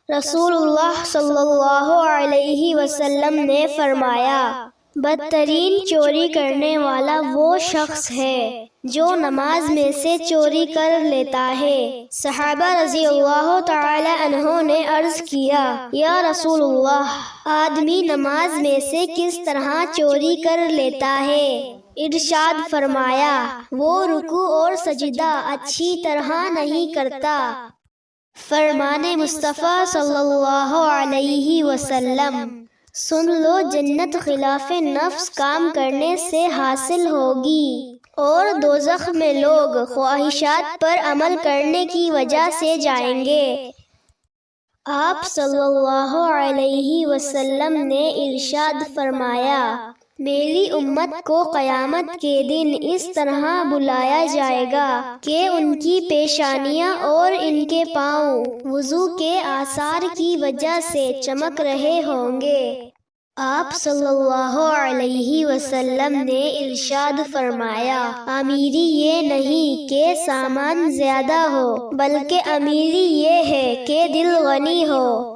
رسول اللہ صلی اللہ علیہ وسلم نے فرمایا، بدترین چوری کرنے والا وہ شخص ہے جو نماز میں سے چوری کر لیتا ہے۔ صحابہ رضی اللہ تعالی عنہ نے عرض کیا، یا رسول اللہ، آدمی نماز میں سے کس طرح چوری کر لیتا ہے؟ ارشاد فرمایا، وہ رکوع اور سجدہ اچھی طرح نہیں کرتا۔ فرمان مصطفیٰ صلی اللہ علیہ وسلم، سن لو، جنت خلاف نفس کام کرنے سے حاصل ہوگی اور دوزخ میں لوگ خواہشات پر عمل کرنے کی وجہ سے جائیں گے۔ آپ صلی اللہ علیہ وسلم نے ارشاد فرمایا، میری امت کو قیامت کے دن اس طرح بلایا جائے گا کہ ان کی پیشانیاں اور ان کے پاؤں وضو کے آثار کی وجہ سے چمک رہے ہوں گے۔ آپ صلی اللہ علیہ وسلم نے ارشاد فرمایا، امیری یہ نہیں کہ سامان زیادہ ہو، بلکہ امیری یہ ہے کہ دل غنی ہو۔